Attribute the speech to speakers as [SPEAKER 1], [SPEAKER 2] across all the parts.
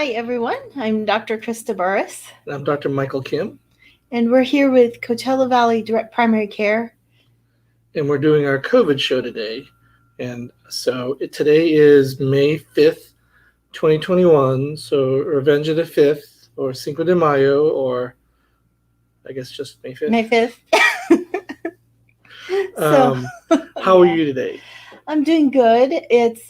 [SPEAKER 1] Hi, everyone. I'm Dr. Krista Burris,
[SPEAKER 2] I'm Dr. Michael Kim,
[SPEAKER 1] and we're here with Coachella Valley Direct Primary Care.
[SPEAKER 2] and we're doing our COVID show today. And so today is May 5th, 2021. So Revenge of the 5th, or Cinco de Mayo, or I guess just May 5th.
[SPEAKER 1] May 5th.
[SPEAKER 2] How are you today?
[SPEAKER 1] I'm doing good. It's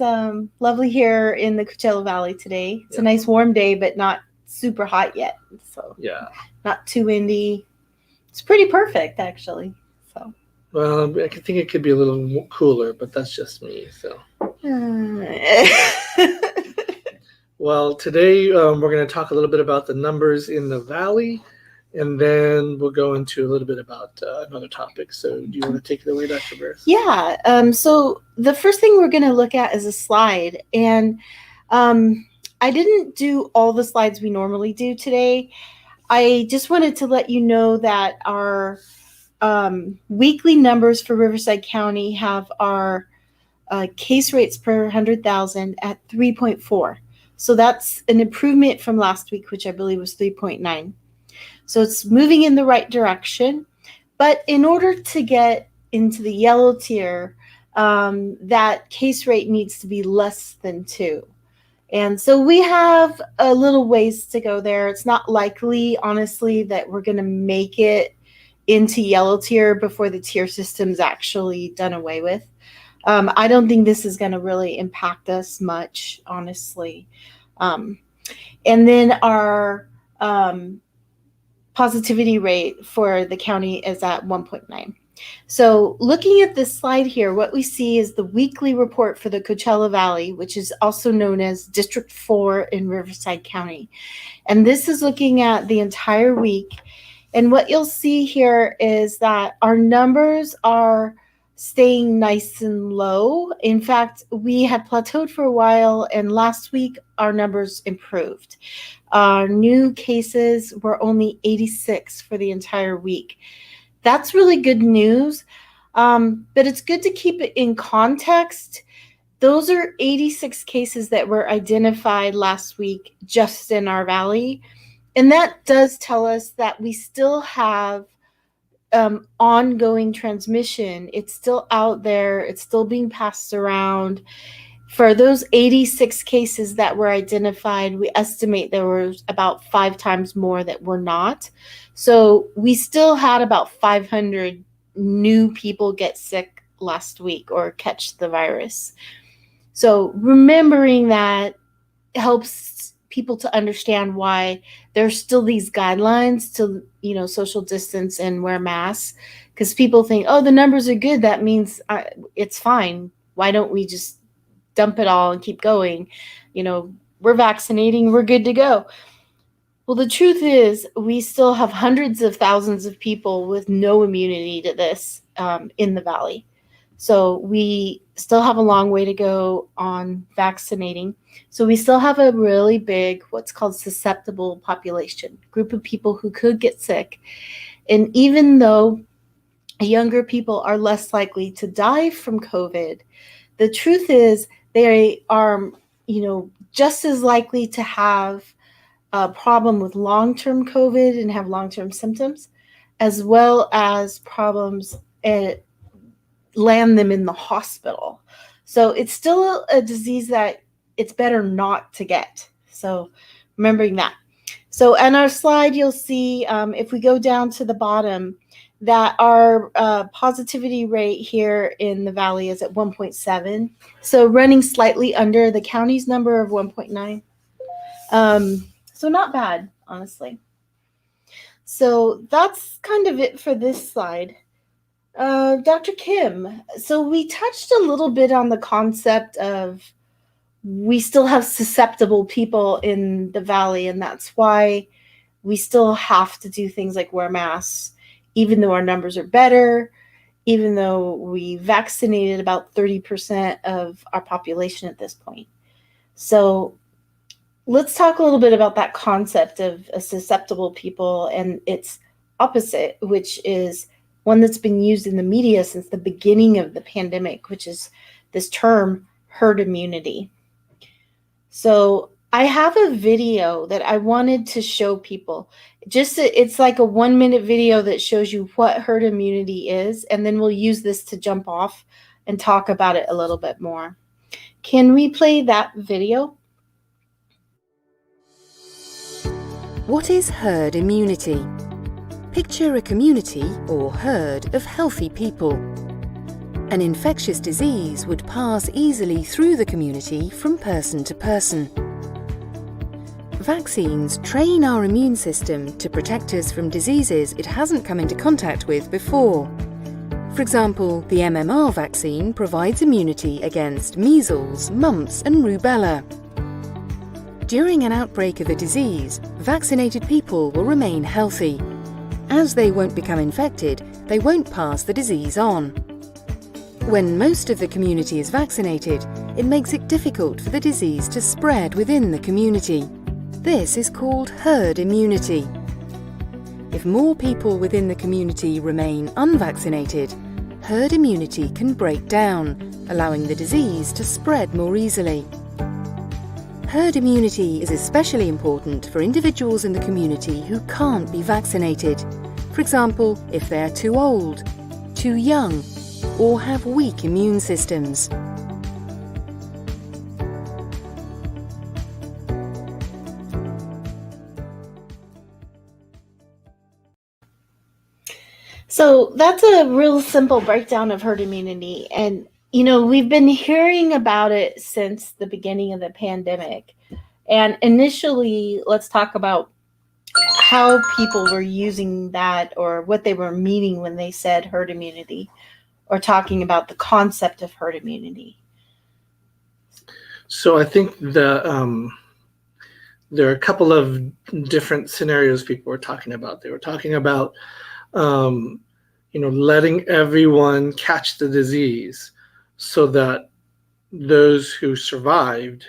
[SPEAKER 1] lovely here in the Coachella Valley today. It's a nice warm day, but not super hot yet. So not too windy. It's pretty perfect, actually. So.
[SPEAKER 2] Well, I think it could be a little cooler, but that's just me. So. Well, today we're going to talk a little bit about the numbers in the valley, and then we'll go into a little bit about another topic. So do you want to take it away, Dr. Burris?
[SPEAKER 1] Yeah. So the first thing we're going to look at is a slide. And I didn't do all the slides we normally do today. I just wanted to let you know that our weekly numbers for Riverside County have our case rates per 100,000 at 3.4. So that's an improvement from last week, which I believe was 3.9. So it's moving in the right direction. But in order to get into the yellow tier, that case rate needs to be less than 2. And so we have a little ways to go there. It's not likely, honestly, that we're going to make it into yellow tier before the tier system's actually done away with. I don't think this is going to really impact us much, honestly. And then our positivity rate for the county is at 1.9. So looking at this slide here, what we see is the weekly report for the Coachella Valley, which is also known as District 4 in Riverside County. And this is looking at the entire week. And what you'll see here is that our numbers are staying nice and low. In fact, we had plateaued for a while, and last week our numbers improved. Our new cases were only 86 for the entire week. That's really good news, but it's good to keep it in context. Those are 86 cases that were identified last week just in our valley. And that does tell us that we still have ongoing transmission. It's still out there. It's still being passed around. For those 86 cases that were identified, we estimate there was about 5 times more that were not. So we still had about 500 new people get sick last week or catch the virus. So remembering that helps people to understand why there's still these guidelines to, social distance and wear masks, because people think, oh, the numbers are good. That means it's fine. Why don't we just dump it all and keep going? We're vaccinating. We're good to go. Well, the truth is we still have hundreds of thousands of people with no immunity to this in the valley. So we still have a long way to go on vaccinating. So we still have a really big, what's called susceptible population, group of people who could get sick. And even though younger people are less likely to die from COVID, the truth is they are, just as likely to have a problem with long-term COVID and have long-term symptoms, as well as problems land them in the hospital. So it's still a disease that it's better not to get. So remembering that. So on our slide, you'll see if we go down to the bottom that our positivity rate here in the valley is at 1.7. So running slightly under the county's number of 1.9. So not bad, honestly. So that's kind of it for this slide. Dr. Kim, so we touched a little bit on the concept of we still have susceptible people in the valley, and that's why we still have to do things like wear masks, even though our numbers are better, even though we vaccinated about 30% of our population at this point. So let's talk a little bit about that concept of a susceptible people and its opposite, which is one that's been used in the media since the beginning of the pandemic, which is this term herd immunity. So I have a video that I wanted to show people. It's like a 1-minute video that shows you what herd immunity is, and then we'll use this to jump off and talk about it a little bit more. Can we play that video?
[SPEAKER 3] What is herd immunity? Picture a community or herd of healthy people. An infectious disease would pass easily through the community from person to person. Vaccines train our immune system to protect us from diseases it hasn't come into contact with before. For example, the MMR vaccine provides immunity against measles, mumps and rubella. During an outbreak of a disease, vaccinated people will remain healthy. As they won't become infected, they won't pass the disease on. When most of the community is vaccinated, it makes it difficult for the disease to spread within the community. This is called herd immunity. If more people within the community remain unvaccinated, herd immunity can break down, allowing the disease to spread more easily. Herd immunity is especially important for individuals in the community who can't be vaccinated. For example, if they are too old, too young, or have weak immune systems.
[SPEAKER 1] So that's a real simple breakdown of herd immunity. And, we've been hearing about it since the beginning of the pandemic. And initially, let's talk about how people were using that or what they were meaning when they said herd immunity or talking about the concept of herd immunity.
[SPEAKER 2] So I think there are a couple of different scenarios people were talking about. They were talking about letting everyone catch the disease so that those who survived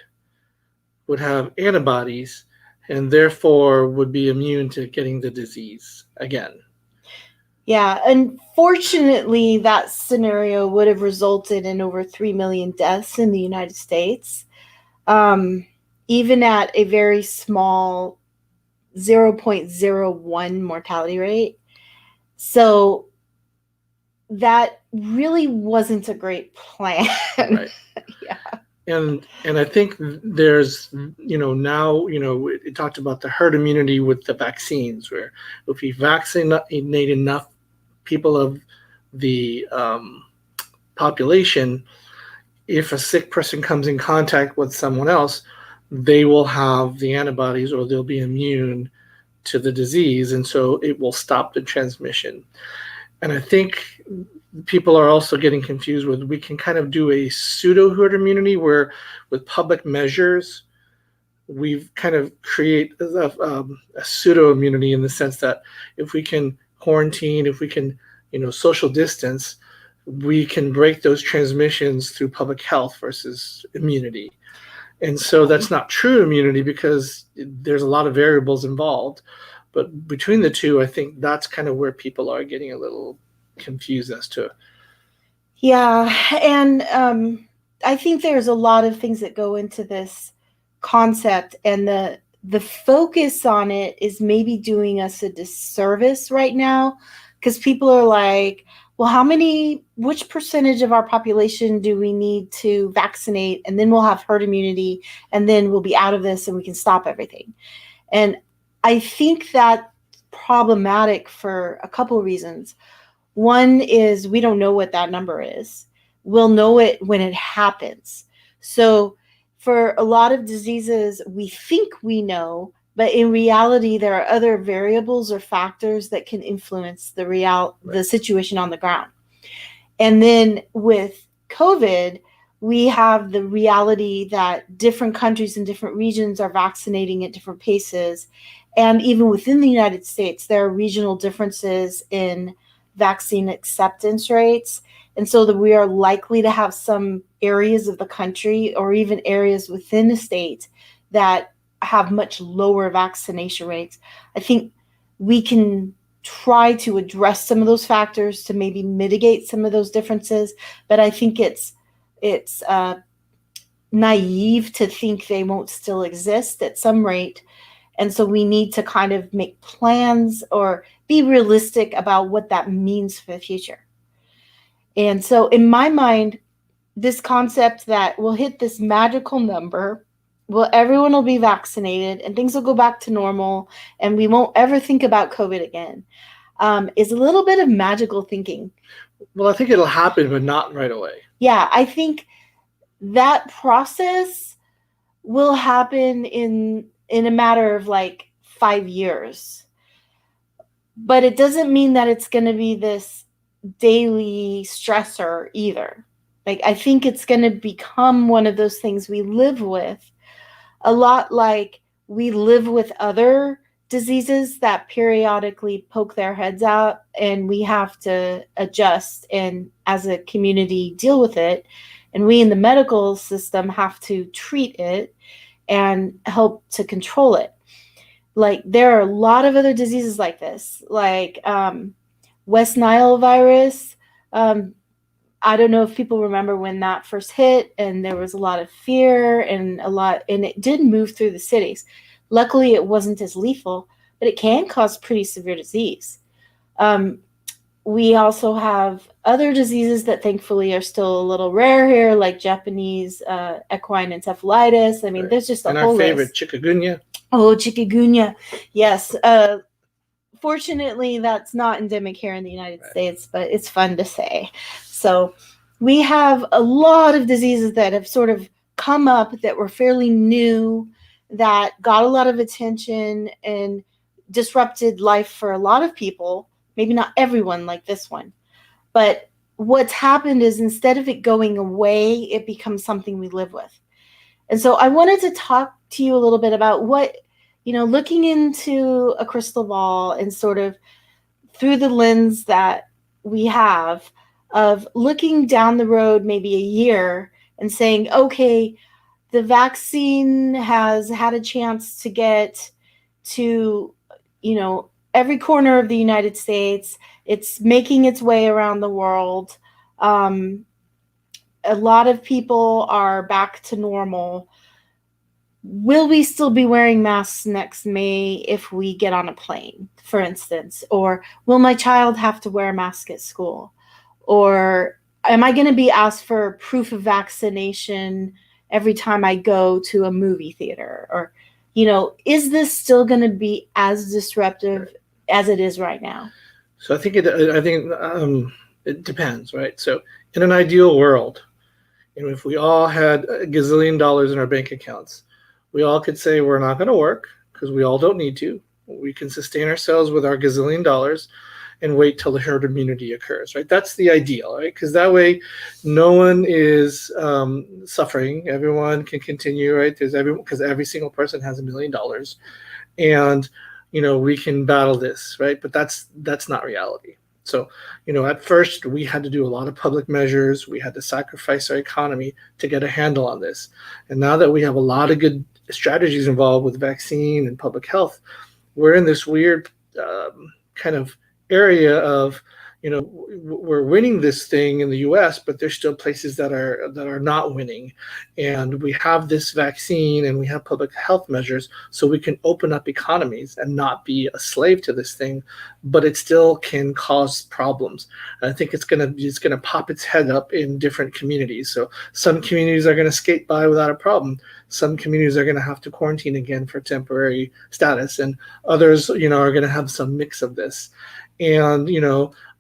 [SPEAKER 2] would have antibodies and therefore would be immune to getting the disease again.
[SPEAKER 1] Yeah, unfortunately, that scenario would have resulted in over 3 million deaths in the United States, even at a very small 0.01 mortality rate. So that really wasn't a great plan.
[SPEAKER 2] Right.
[SPEAKER 1] Yeah.
[SPEAKER 2] And I think there's, now, it talked about the herd immunity with the vaccines, where if we vaccinate enough people of the population, if a sick person comes in contact with someone else, they will have the antibodies or they'll be immune to the disease. And so it will stop the transmission. And I think people are also getting confused with, we can kind of do a pseudo herd immunity where with public measures, we've kind of create a pseudo immunity in the sense that if we can quarantine, if we can, social distance, we can break those transmissions through public health versus immunity. And so that's not true immunity because there's a lot of variables involved. But between the two, I think that's kind of where people are getting a little confused as to.
[SPEAKER 1] Yeah, and I think there's a lot of things that go into this concept, and the focus on it is maybe doing us a disservice right now, because people are like, well, which percentage of our population do we need to vaccinate, and then we'll have herd immunity, and then we'll be out of this and we can stop everything. And I think that's problematic for a couple of reasons. One is we don't know what that number is. We'll know it when it happens. So for a lot of diseases, we think we know, but in reality, there are other variables or factors that can influence the situation on the ground. And then with COVID, we have the reality that different countries and different regions are vaccinating at different paces. And even within the United States, there are regional differences in vaccine acceptance rates. And so that we are likely to have some areas of the country or even areas within the state that have much lower vaccination rates. I think we can try to address some of those factors to maybe mitigate some of those differences, but I think it's naive to think they won't still exist at some rate. And so we need to kind of make plans or be realistic about what that means for the future. And so in my mind, this concept that we'll hit this magical number, everyone will be vaccinated and things will go back to normal and we won't ever think about COVID again, is a little bit of magical thinking.
[SPEAKER 2] Well, I think it'll happen, but not right away.
[SPEAKER 1] Yeah, I think that process will happen in a matter of like 5 years. But it doesn't mean that it's going to be this daily stressor either. Like, I think it's going to become one of those things we live with, a lot like we live with other diseases that periodically poke their heads out, and we have to adjust and as a community deal with it. And we in the medical system have to treat it and help to control it. Like, there are a lot of other diseases like this, like West Nile virus. I don't know if people remember when that first hit, and there was a lot of fear and it did move through the cities. Luckily, it wasn't as lethal, but it can cause pretty severe disease. We also have other diseases that thankfully are still a little rare here, like Japanese equine encephalitis. I mean, there's just a whole list.
[SPEAKER 2] And our favorite, chikungunya.
[SPEAKER 1] Oh, chikungunya. Yes. Fortunately, that's not endemic here in the United States, but it's fun to say. So we have a lot of diseases that have sort of come up that were fairly new, that got a lot of attention and disrupted life for a lot of people. Maybe not everyone like this one. But what's happened is instead of it going away, it becomes something we live with. And so I wanted to talk to you a little bit about what, looking into a crystal ball and sort of through the lens that we have of looking down the road maybe a year and saying, okay, the vaccine has had a chance to get to, every corner of the United States. It's making its way around the world. A lot of people are back to normal. Will we still be wearing masks next May if we get on a plane, for instance? Or will my child have to wear a mask at school? Or am I going to be asked for proof of vaccination every time I go to a movie theater? Or, is this still going to be as disruptive as it is right now?
[SPEAKER 2] So I think it depends, right? So in an ideal world, if we all had a gazillion dollars in our bank accounts, we all could say we're not going to work because we all don't need to. We can sustain ourselves with our gazillion dollars and wait till the herd immunity occurs, right? That's the ideal, right? Because that way no one is suffering. Everyone can continue, right? Because every single person has $1 million. And we can battle this, right? But that's not reality. So, at first we had to do a lot of public measures. We had to sacrifice our economy to get a handle on this. And now that we have a lot of good strategies involved with vaccine and public health, we're in this weird kind of area of, we're winning this thing in the US, but there's still places that are not winning. And we have this vaccine and we have public health measures so we can open up economies and not be a slave to this thing, but it still can cause problems. And I think it's gonna pop its head up in different communities. So some communities are gonna skate by without a problem. Some communities are gonna have to quarantine again for temporary status, and others, are gonna have some mix of this. And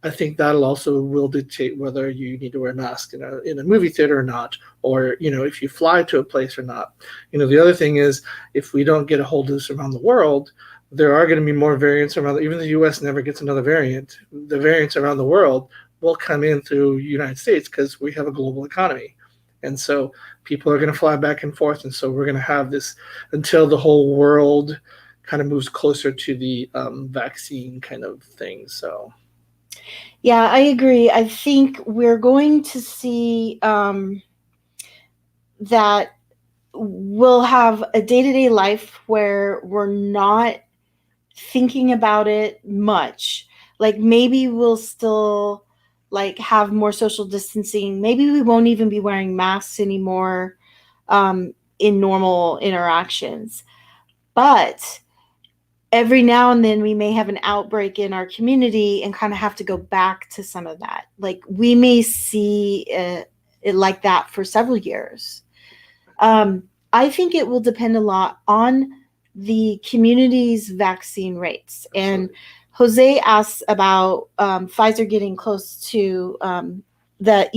[SPEAKER 2] I think that'll also will dictate whether you need to wear a mask in a movie theater or not, or if you fly to a place or not. The other thing is, if we don't get a hold of this around the world, there are going to be more variants around. Even the U.S. never gets another variant. The variants around the world will come in through the United States because we have a global economy, and so people are going to fly back and forth, and so we're going to have this until the whole world kind of moves closer to the vaccine kind of thing. So.
[SPEAKER 1] Yeah, I agree. I think we're going to see that we'll have a day-to-day life where we're not thinking about it much. Like, maybe we'll still have more social distancing. Maybe we won't even be wearing masks anymore. in normal interactions. But every now and then we may have an outbreak in our community and kind of have to go back to some of that. Like we may see it like that for several years. I think it will depend a lot on the community's vaccine rates. And Jose asked about Pfizer getting close to the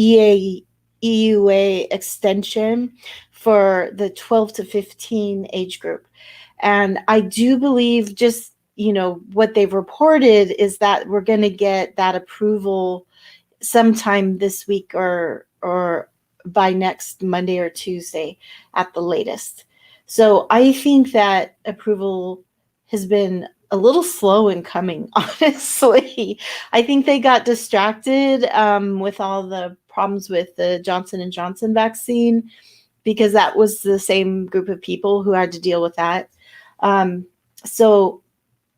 [SPEAKER 1] EUA extension for the 12 to 15 age group. And I do believe just, what they've reported is that we're going to get that approval sometime this week or by next Monday or Tuesday at the latest. So I think that approval has been a little slow in coming, honestly. I think they got distracted with all the problems with the Johnson & Johnson vaccine, because that was the same group of people who had to deal with that. So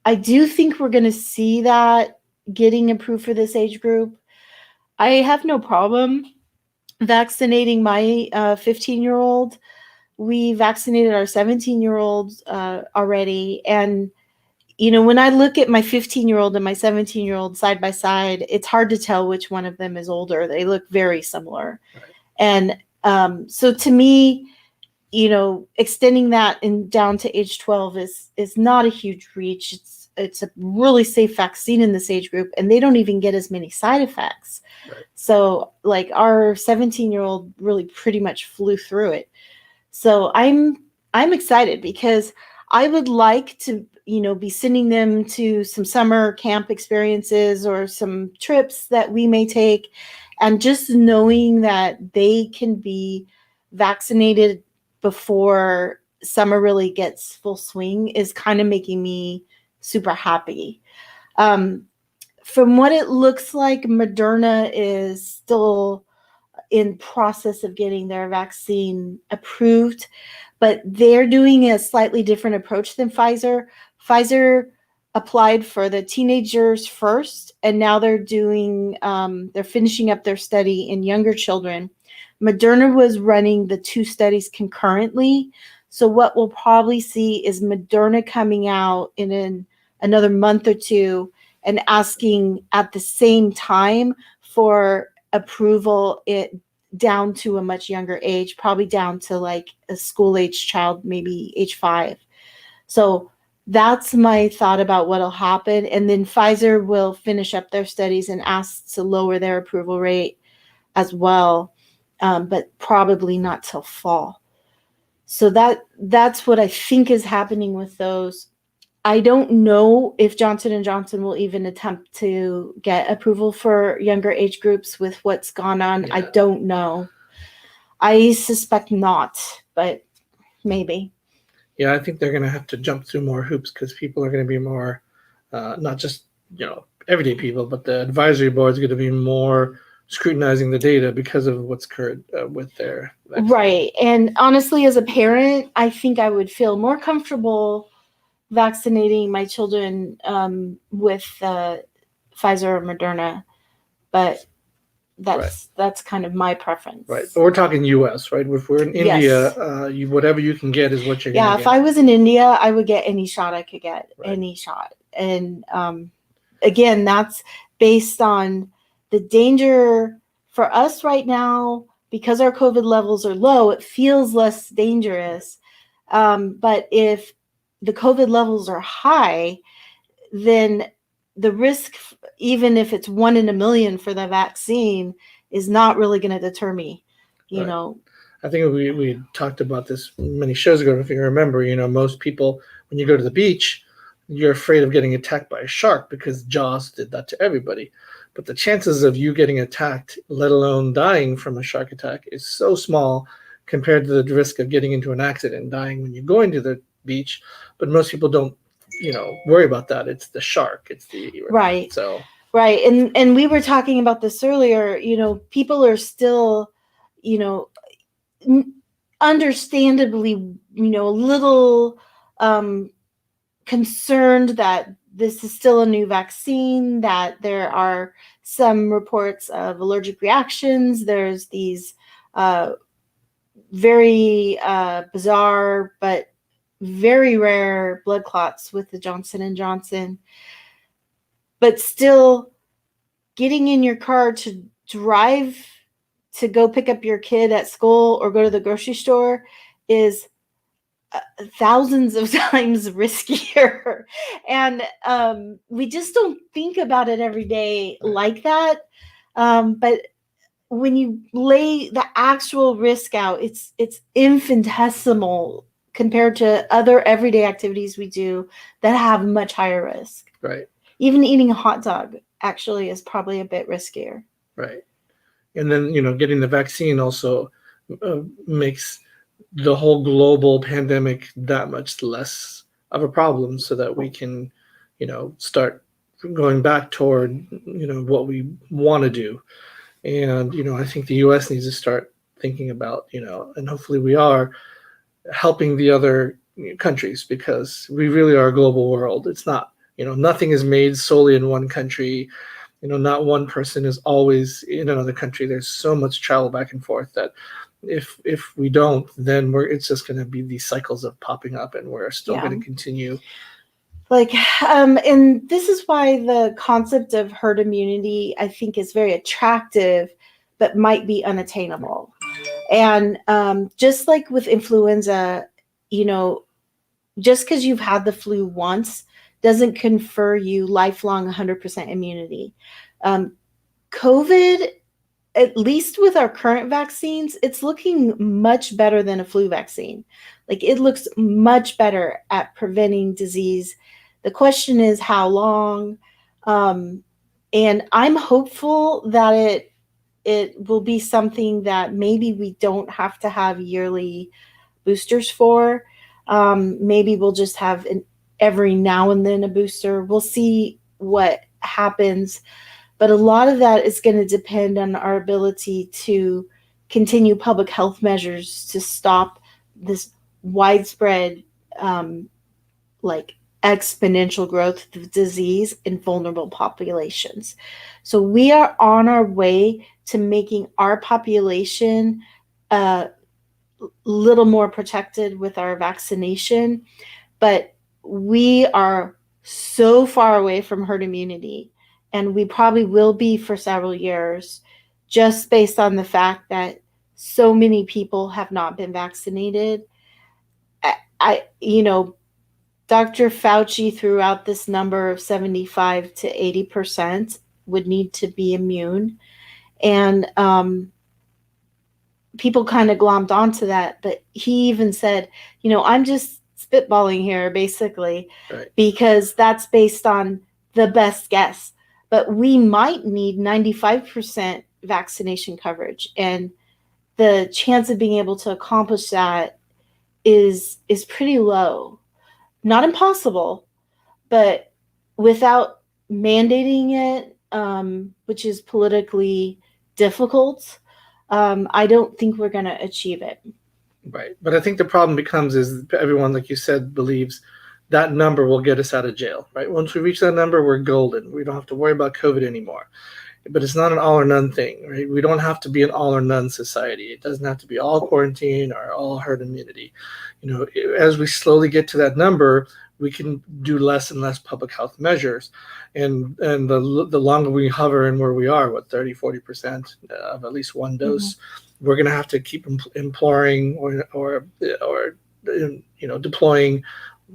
[SPEAKER 1] I do think we're going to see that getting approved for this age group. I have no problem vaccinating my 15-year-old. We vaccinated our 17-year-old already. And, when I look at my 15-year-old and my 17-year-old side by side, it's hard to tell which one of them is older. They look very similar. Right. And so to me, extending that down to age 12 is not a huge reach. It's a really safe vaccine in this age group, and they don't even get as many side effects. Right. So like our 17-year-old really pretty much flew through it. So I'm excited because I would like to, be sending them to some summer camp experiences or some trips that we may take, and just knowing that they can be vaccinated before summer really gets full swing is kind of making me super happy. From what it looks like, Moderna is still in process of getting their vaccine approved, but they're doing a slightly different approach than Pfizer. Pfizer applied for the teenagers first, and now they're finishing up their study in younger children. Moderna was running the two studies concurrently. So what we'll probably see is Moderna coming out in another month or two and asking at the same time for approval down to a much younger age, probably down to like a school age child, maybe age 5. So that's my thought about what'll happen. And then Pfizer will finish up their studies and ask to lower their approval rate as well, but probably not till fall. So that's what I think is happening with those. I don't know if Johnson & Johnson will even attempt to get approval for younger age groups with what's gone on. Yeah. I don't know. I suspect not, but maybe.
[SPEAKER 2] Yeah, I think they're going to have to jump through more hoops because people are going to be more, not just, everyday people, but the advisory board is going to be more scrutinizing the data because of what's occurred with their vaccine.
[SPEAKER 1] Right. And honestly, as a parent, I think I would feel more comfortable vaccinating my children with Pfizer or Moderna, but that's kind of my preference.
[SPEAKER 2] Right, but we're talking U.S., right? If we're in India, yes. Whatever you can get is what you're going to get.
[SPEAKER 1] Yeah, if I was in India, I would get any shot I could get, any shot. And again, that's based on the danger for us right now. Because our COVID levels are low, it feels less dangerous. But if the COVID levels are high, then the risk, even if it's 1 in a million for the vaccine, is not really going to deter me, you know.
[SPEAKER 2] I think we talked about this many shows ago, if you remember. Most people, when you go to the beach, you're afraid of getting attacked by a shark because Jaws did that to everybody. But the chances of you getting attacked, let alone dying from a shark attack, is so small compared to the risk of getting into an accident and dying when you're going to the beach. But most people don't, worry about that. It's the shark. It's the
[SPEAKER 1] right.
[SPEAKER 2] So
[SPEAKER 1] right, and we were talking about this earlier. People are still, understandably, a little concerned that this is still a new vaccine, that there are some reports of allergic reactions. There's these very bizarre, but very rare blood clots with the Johnson & Johnson. But still, getting in your car to drive to go pick up your kid at school or go to the grocery store is thousands of times riskier. And we just don't think about it every day like that. But when you lay the actual risk out, it's infinitesimal compared to other everyday activities we do that have much higher risk.
[SPEAKER 2] Right.
[SPEAKER 1] Even eating a hot dog actually is probably a bit riskier.
[SPEAKER 2] Right. And then, getting the vaccine also makes the whole global pandemic that much less of a problem, so that we can, start going back toward, what we want to do. And, I think the U.S. needs to start thinking about, and hopefully we are helping the other countries, because we really are a global world. It's not, nothing is made solely in one country. Not one person is always in another country. There's so much travel back and forth that if we don't, then it's just going to be these cycles of popping up, and we're still going to continue.
[SPEAKER 1] And this is why the concept of herd immunity, I think, is very attractive, but might be unattainable. And just like with influenza, just because you've had the flu once doesn't confer you lifelong 100% immunity. COVID, at least with our current vaccines, it's looking much better than a flu vaccine. It looks much better at preventing disease. The question is how long. And I'm hopeful that it will be something that maybe we don't have to have yearly boosters for. Maybe we'll just have every now and then a booster. We'll see what happens. But a lot of that is going to depend on our ability to continue public health measures to stop this widespread, exponential growth of disease in vulnerable populations. So we are on our way to making our population a little more protected with our vaccination, but we are so far away from herd immunity, and we probably will be for several years, just based on the fact that so many people have not been vaccinated. Dr. Fauci threw out this number of 75 to 80% would need to be immune. And people kind of glommed onto that. But he even said, I'm just spitballing here, basically,
[SPEAKER 2] right,
[SPEAKER 1] because that's based on the best guess. But we might need 95% vaccination coverage. And the chance of being able to accomplish that is pretty low. Not impossible, but without mandating it, which is politically difficult, I don't think we're going to achieve it.
[SPEAKER 2] Right. But I think the problem becomes is everyone, like you said, believes that number will get us out of jail, right? Once we reach that number, we're golden. We don't have to worry about COVID anymore. But it's not an all or none thing, right? We don't have to be an all or none society. It doesn't have to be all quarantine or all herd immunity. As we slowly get to that number, we can do less and less public health measures. And the longer we hover in where we are, 30, 40% of at least one dose, we're going to have to keep imploring or deploying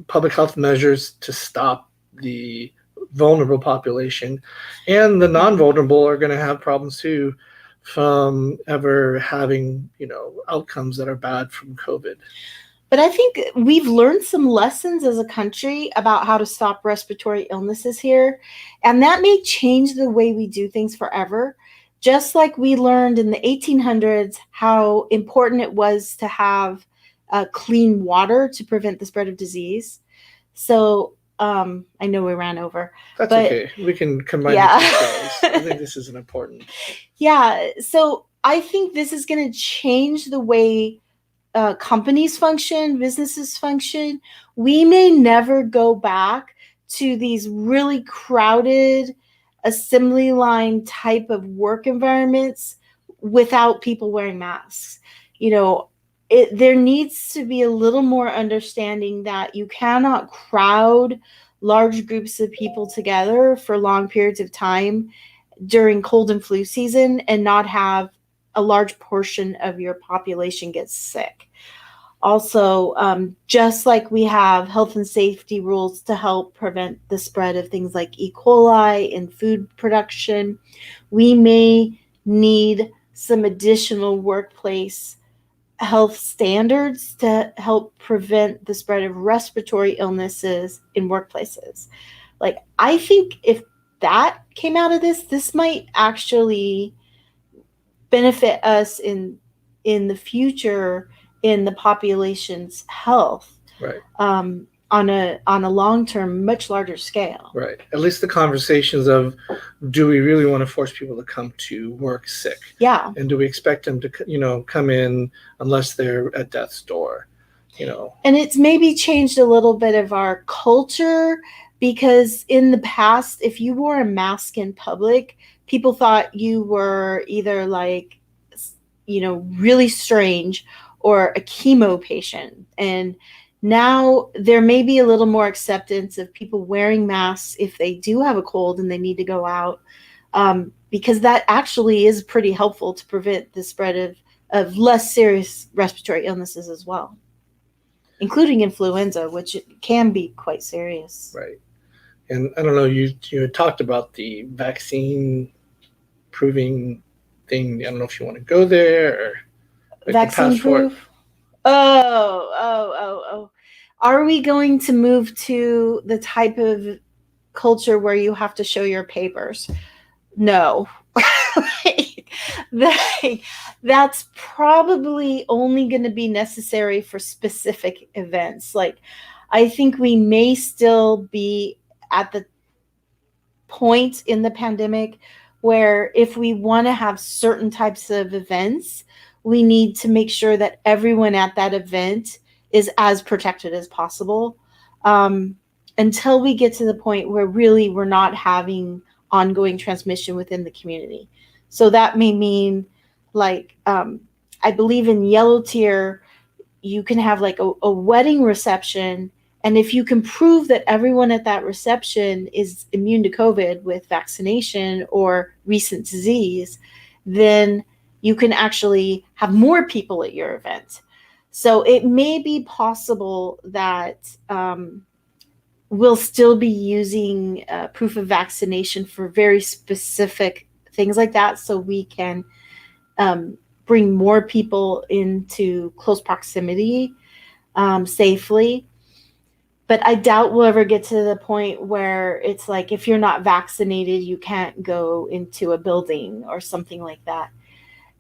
[SPEAKER 2] public health measures to stop the vulnerable population, and the non-vulnerable are going to have problems too from ever having outcomes that are bad from COVID.
[SPEAKER 1] But I think we've learned some lessons as a country about how to stop respiratory illnesses here, and that may change the way we do things forever. Just like we learned in the 1800s how important it was to have clean water to prevent the spread of disease. So I know we ran over.
[SPEAKER 2] That's okay. We can combine the two shows. I think this is an important.
[SPEAKER 1] Yeah. So I think this is going to change the way companies function, businesses function. We may never go back to these really crowded assembly line type of work environments without people wearing masks. there needs to be a little more understanding that you cannot crowd large groups of people together for long periods of time during cold and flu season and not have a large portion of your population get sick. Also, just like we have health and safety rules to help prevent the spread of things like E. coli in food production, we may need some additional workplace health standards to help prevent the spread of respiratory illnesses in workplaces. Like, I think if that came out of this might actually benefit us in the future in the population's health,
[SPEAKER 2] right,
[SPEAKER 1] on a long-term, much larger scale.
[SPEAKER 2] Right. At least the conversations of, do we really want to force people to come to work sick?
[SPEAKER 1] Yeah.
[SPEAKER 2] And do we expect them to, come in unless they're at death's door?
[SPEAKER 1] And it's maybe changed a little bit of our culture, because in the past, if you wore a mask in public, people thought you were either like, really strange or a chemo patient. And now there may be a little more acceptance of people wearing masks if they do have a cold and they need to go out, because that actually is pretty helpful to prevent the spread of less serious respiratory illnesses as well, including influenza, which can be quite serious.
[SPEAKER 2] Right. And I don't know, you had talked about the vaccine proving thing. I don't know if you want to go there, or like
[SPEAKER 1] vaccine proof. Oh. Are we going to move to the type of culture where you have to show your papers? No. That's probably only going to be necessary for specific events. Like, I think we may still be at the point in the pandemic where if we want to have certain types of events, we need to make sure that everyone at that event is as protected as possible, until we get to the point where really we're not having ongoing transmission within the community. So that may mean, like, I believe in yellow tier, you can have like a wedding reception. And if you can prove that everyone at that reception is immune to COVID with vaccination or recent disease, then you can actually have more people at your event. So it may be possible that we'll still be using proof of vaccination for very specific things like that, so we can bring more people into close proximity safely. But I doubt we'll ever get to the point where it's like, if you're not vaccinated, you can't go into a building or something like that.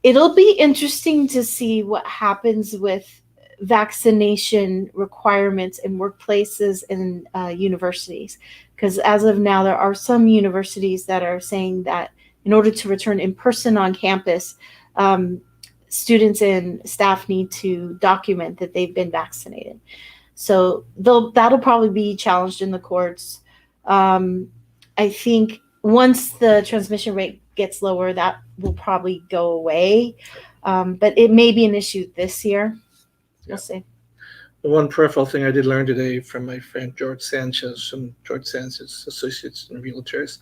[SPEAKER 1] It'll be interesting to see what happens with vaccination requirements in workplaces and universities. Because as of now, there are some universities that are saying that in order to return in person on campus, students and staff need to document that they've been vaccinated. So that'll probably be challenged in the courts. I think once the transmission rate gets lower, that will probably go away. But it may be an issue this year. We'll see.
[SPEAKER 2] The one peripheral thing I did learn today from my friend George Sanchez from George Sanchez Associates and Realtors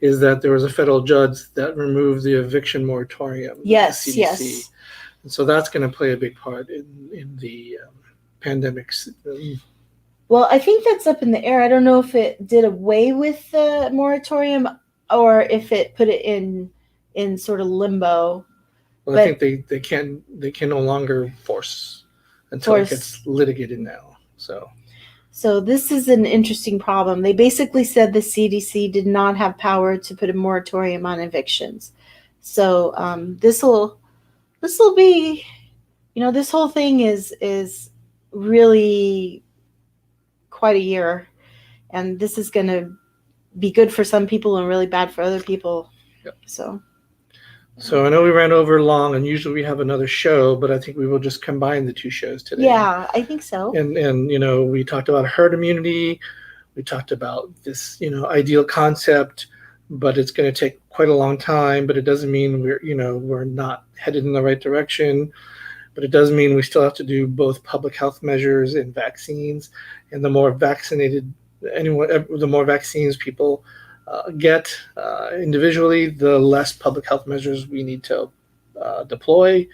[SPEAKER 2] is that there was a federal judge that removed the eviction moratorium.
[SPEAKER 1] Yes,
[SPEAKER 2] the CDC.
[SPEAKER 1] yes.
[SPEAKER 2] And so that's going to play a big part in the pandemics.
[SPEAKER 1] Well, I think that's up in the air. I don't know if it did away with the moratorium or if it put it in sort of limbo.
[SPEAKER 2] Well, I think they can no longer force until it gets litigated now. So
[SPEAKER 1] this is an interesting problem. They basically said the CDC did not have power to put a moratorium on evictions. So this will be, this whole thing is really quite a year, and this is going to be good for some people and really bad for other people.
[SPEAKER 2] Yep.
[SPEAKER 1] So
[SPEAKER 2] I know we ran over long, and usually we have another show, but I think we will just combine the two shows today.
[SPEAKER 1] Yeah, I think so.
[SPEAKER 2] And we talked about herd immunity. We talked about this, ideal concept, but it's going to take quite a long time, but it doesn't mean we're not headed in the right direction. but it does mean we still have to do both public health measures and vaccines. And the more the more vaccines people get individually, the less public health measures we need to deploy.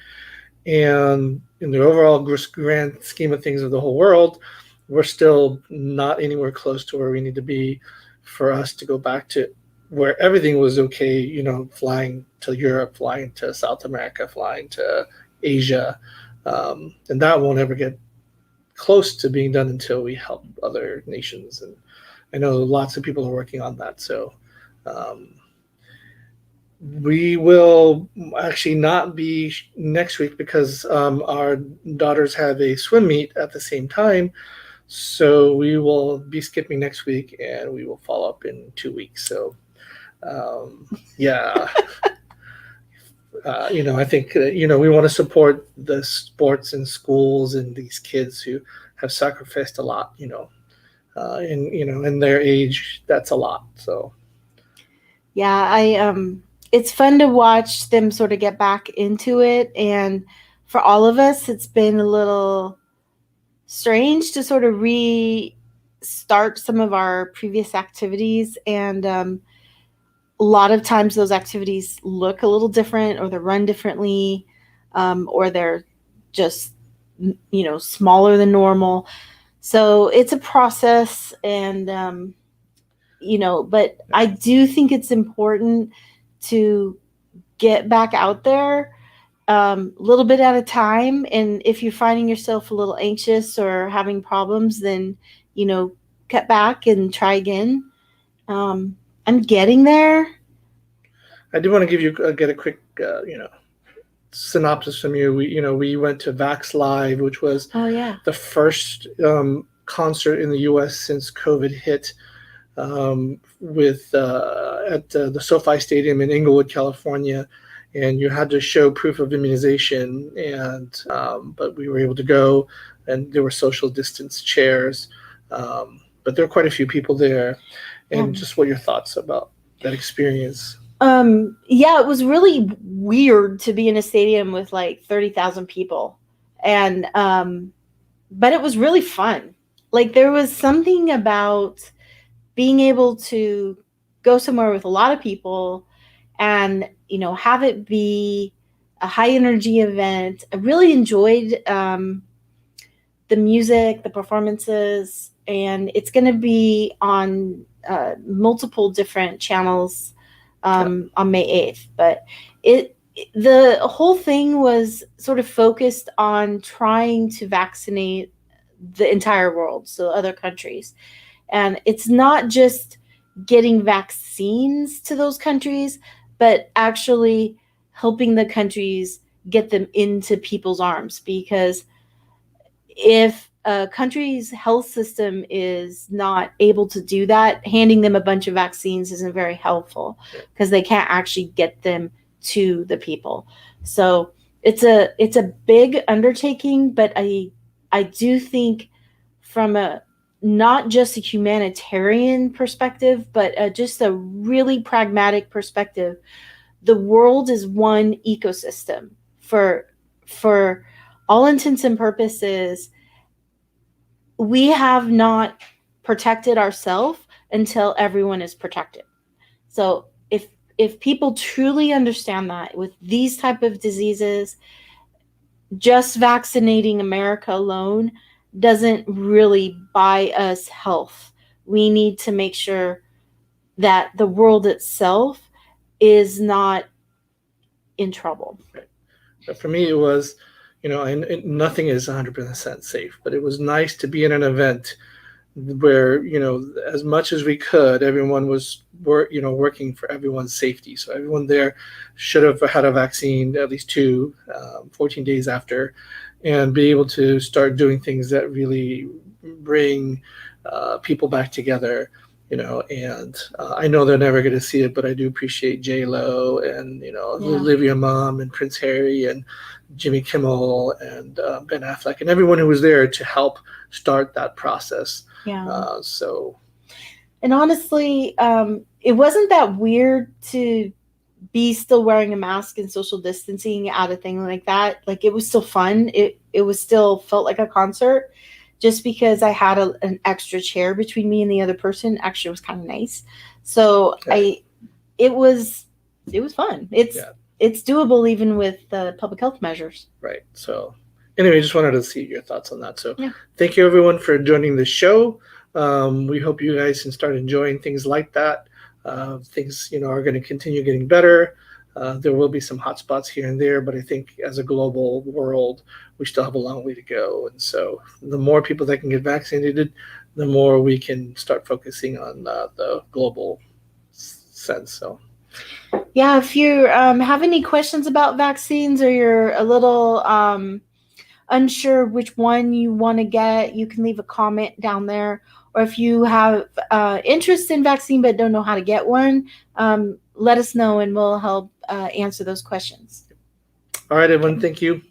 [SPEAKER 2] And in the overall grand scheme of things of the whole world, we're still not anywhere close to where we need to be for us to go back to where everything was okay, flying to Europe, flying to South America, flying to Asia. And that won't ever get close to being done until we help other nations. And I know lots of people are working on that. So we will actually not be next week because our daughters have a swim meet at the same time. So we will be skipping next week, and we will follow up in 2 weeks. So, yeah, I think, we want to support the sports and schools and these kids who have sacrificed a lot, in their age, that's a lot. So,
[SPEAKER 1] yeah, it's fun to watch them sort of get back into it. And for all of us, it's been a little strange to sort of restart some of our previous activities. And a lot of times those activities look a little different, or they're run differently, or they're just, smaller than normal. So it's a process. And, but I do think it's important to get back out there a little bit at a time. And if you're finding yourself a little anxious or having problems, then, cut back and try again. I'm getting there.
[SPEAKER 2] I do want to get a quick, synopsis from you. We went to Vax Live, which was the first concert in the U.S. since COVID hit, at the SoFi Stadium in Inglewood, California, and you had to show proof of immunization. And but we were able to go, and there were social distance chairs, but there were quite a few people there. And just what your thoughts about that experience?
[SPEAKER 1] It was really weird to be in a stadium with like 30,000 people, and but it was really fun. Like, there was something about being able to go somewhere with a lot of people and, have it be a high energy event. I really enjoyed the music, the performances, and it's going to be on multiple different channels on May 8th. But the whole thing was sort of focused on trying to vaccinate the entire world, so other countries. And it's not just getting vaccines to those countries, but actually helping the countries get them into people's arms. Because if a country's health system is not able to do that, handing them a bunch of vaccines isn't very helpful, because they can't actually get them to the people. So it's a big undertaking, but I do think from not just a humanitarian perspective, but just a really pragmatic perspective, the world is one ecosystem. For all intents and purposes, we have not protected ourselves until everyone is protected. So if people truly understand that with these type of diseases, just vaccinating America alone doesn't really buy us health. We need to make sure that the world itself is not in trouble.
[SPEAKER 2] Right. But for me, it was, nothing is 100% safe, but it was nice to be in an event where, as much as we could, everyone was working for everyone's safety. So everyone there should have had a vaccine, at least 14 days after, and be able to start doing things that really bring people back together, and I know they're never going to see it, but I do appreciate J-Lo and, Olivia Munn and Prince Harry and Jimmy Kimmel and Ben Affleck and everyone who was there to help start that process.
[SPEAKER 1] And honestly, it wasn't that weird to be still wearing a mask and social distancing at a thing like that, like it was still fun. It was still felt like a concert, just because I had an extra chair between me and the other person. Actually, it was kind of nice. So it was fun. It's doable even with the public health measures.
[SPEAKER 2] Right. So anyway, just wanted to see your thoughts on that. So thank you everyone for joining the show. We hope you guys can start enjoying things like that. Things, are going to continue getting better. There will be some hot spots here and there, but I think as a global world, we still have a long way to go. And so the more people that can get vaccinated, the more we can start focusing on the global sense. So
[SPEAKER 1] yeah, if you have any questions about vaccines, or you're a little unsure which one you want to get, you can leave a comment down there. Or if you have interest in vaccine but don't know how to get one, let us know and we'll help answer those questions.
[SPEAKER 2] All right, everyone. Thank you.